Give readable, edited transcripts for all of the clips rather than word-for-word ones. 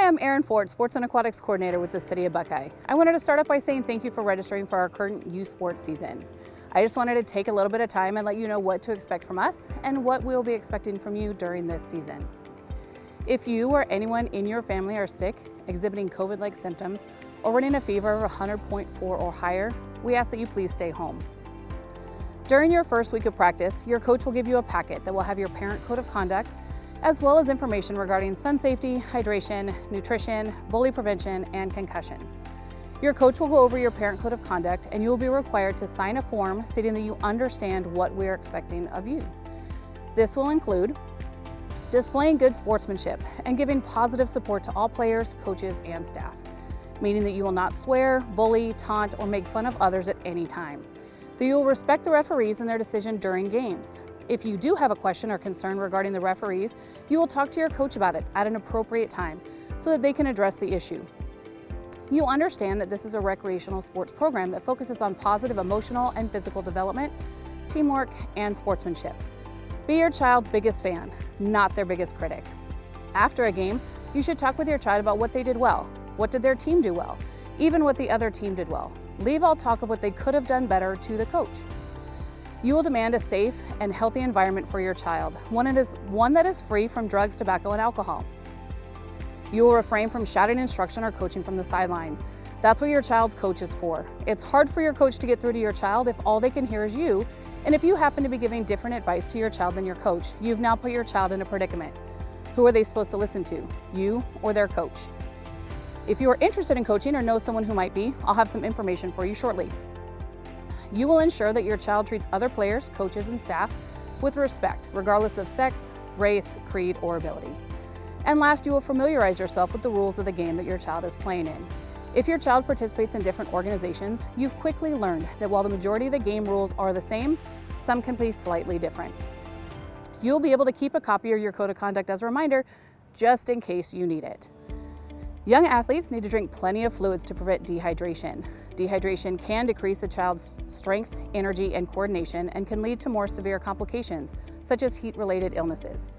Hi, I'm Erin Ford, Sports and Aquatics Coordinator with the City of Buckeye. I wanted to start off by saying thank you for registering for our current youth sports season. I just wanted to take a little bit of time and let you know what to expect from us and what we'll be expecting from you during this season. If you or anyone in your family are sick, exhibiting COVID-like symptoms, or running a fever of 100.4 or higher, we ask that you please stay home. During your first week of practice, your coach will give you a packet that will have your parent code of conduct, as well as information regarding sun safety, hydration, nutrition, bully prevention, and concussions. Your coach will go over your parent code of conduct, and you will be required to sign a form stating that you understand what we're expecting of you. This will include displaying good sportsmanship and giving positive support to all players, coaches, and staff, meaning that you will not swear, bully, taunt, or make fun of others at any time. That you will respect the referees and their decision during games. If you do have a question or concern regarding the referees, you will talk to your coach about it at an appropriate time so that they can address the issue. You understand that this is a recreational sports program that focuses on positive emotional and physical development, teamwork, and sportsmanship. Be your child's biggest fan, not their biggest critic. After a game, you should talk with your child about what they did well, what did their team do well, even what the other team did well. Leave all talk of what they could have done better to the coach. You will demand a safe and healthy environment for your child, one that is free from drugs, tobacco, and alcohol. You will refrain from shouting instruction or coaching from the sideline. That's what your child's coach is for. It's hard for your coach to get through to your child if all they can hear is you, and if you happen to be giving different advice to your child than your coach, you've now put your child in a predicament. Who are they supposed to listen to, you or their coach? If you are interested in coaching or know someone who might be, I'll have some information for you shortly. You will ensure that your child treats other players, coaches, and staff with respect, regardless of sex, race, creed, or ability. And last, you will familiarize yourself with the rules of the game that your child is playing in. If your child participates in different organizations, you've quickly learned that while the majority of the game rules are the same, some can be slightly different. You'll be able to keep a copy of your code of conduct as a reminder, just in case you need it. Young athletes need to drink plenty of fluids to prevent dehydration. Dehydration can decrease the child's strength, energy, and coordination and can lead to more severe complications, such as heat-related illnesses.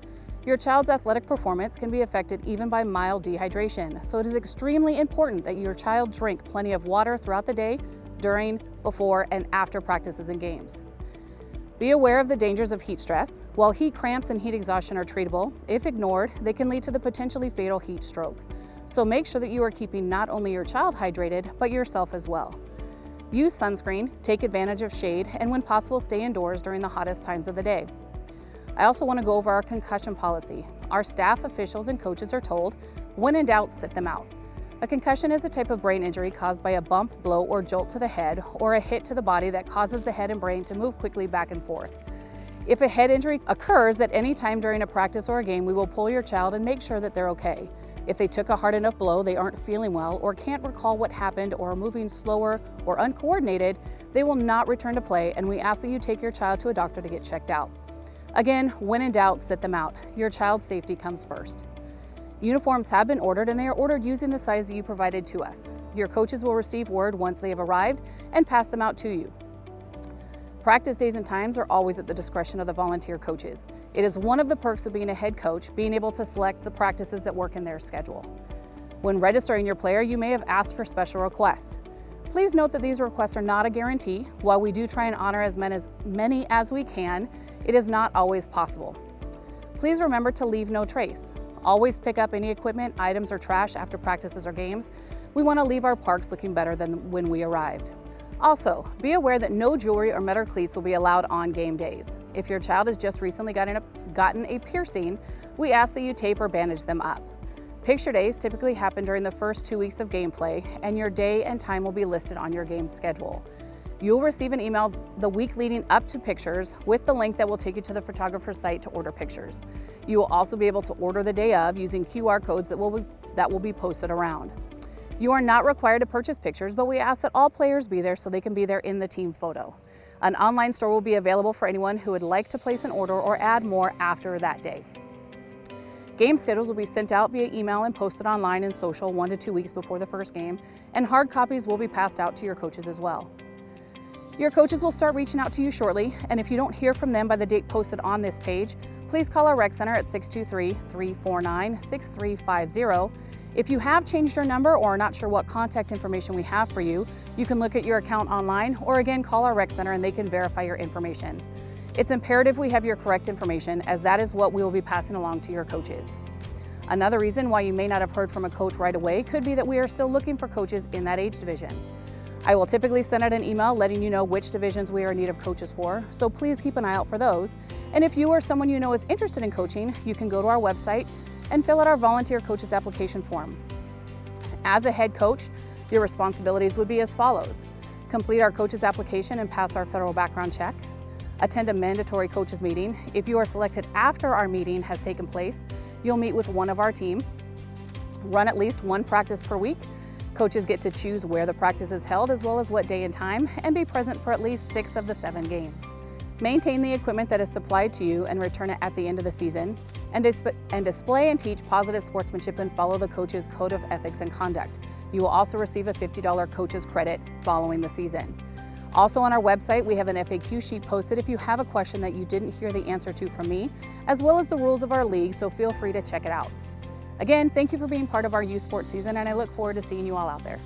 Your child's athletic performance can be affected even by mild dehydration, so it is extremely important that your child drink plenty of water throughout the day, during, before, and after practices and games. Be aware of the dangers of heat stress. While heat cramps and heat exhaustion are treatable, if ignored, they can lead to the potentially fatal heat stroke. So make sure that you are keeping not only your child hydrated, but yourself as well. Use sunscreen, take advantage of shade, and when possible, stay indoors during the hottest times of the day. I also want to go over our concussion policy. Our staff, officials, and coaches are told, when in doubt, sit them out. A concussion is a type of brain injury caused by a bump, blow, or jolt to the head, or a hit to the body that causes the head and brain to move quickly back and forth. If a head injury occurs at any time during a practice or a game, we will pull your child and make sure that they're okay. If they took a hard enough blow, they aren't feeling well, or can't recall what happened, or are moving slower or uncoordinated, they will not return to play, and we ask that you take your child to a doctor to get checked out. Again, when in doubt, sit them out. Your child's safety comes first. Uniforms have been ordered, and they are ordered using the size that you provided to us. Your coaches will receive word once they have arrived and pass them out to you. Practice days and times are always at the discretion of the volunteer coaches. It is one of the perks of being a head coach, being able to select the practices that work in their schedule. When registering your player, you may have asked for special requests. Please note that these requests are not a guarantee. While we do try and honor as many as we can, it is not always possible. Please remember to leave no trace. Always pick up any equipment, items, or trash after practices or games. We want to leave our parks looking better than when we arrived. Also, be aware that no jewelry or metal cleats will be allowed on game days. If your child has just recently gotten a piercing, we ask that you tape or bandage them up. Picture days typically happen during the first 2 weeks of gameplay, and your day and time will be listed on your game schedule. You'll receive an email the week leading up to pictures with the link that will take you to the photographer's site to order pictures. You will also be able to order the day of using QR codes that will be posted around. You are not required to purchase pictures, but we ask that all players be there so they can be there in the team photo. An online store will be available for anyone who would like to place an order or add more after that day. Game schedules will be sent out via email and posted online and social 1 to 2 weeks before the first game, and hard copies will be passed out to your coaches as well. Your coaches will start reaching out to you shortly, and if you don't hear from them by the date posted on this page, please call our rec center at 623-349-6350. If you have changed your number or are not sure what contact information we have for you, you can look at your account online or again call our rec center and they can verify your information. It's imperative we have your correct information, as that is what we will be passing along to your coaches. Another reason why you may not have heard from a coach right away could be that we are still looking for coaches in that age division. I will typically send out an email letting you know which divisions we are in need of coaches for, so please keep an eye out for those. And if you or someone you know is interested in coaching, you can go to our website and fill out our volunteer coaches application form. As a head coach, your responsibilities would be as follows: complete our coaches application and pass our federal background check, attend a mandatory coaches meeting. If you are selected after our meeting has taken place, you'll meet with one of our team, run at least one practice per week. Coaches get to choose where the practice is held as well as what day and time, and be present for at least 6 of the 7 games. Maintain the equipment that is supplied to you and return it at the end of the season, and display and teach positive sportsmanship and follow the coach's code of ethics and conduct. You will also receive a $50 coaches credit following the season. Also on our website, we have an FAQ sheet posted if you have a question that you didn't hear the answer to from me, as well as the rules of our league, so feel free to check it out. Again, thank you for being part of our youth sports season, and I look forward to seeing you all out there.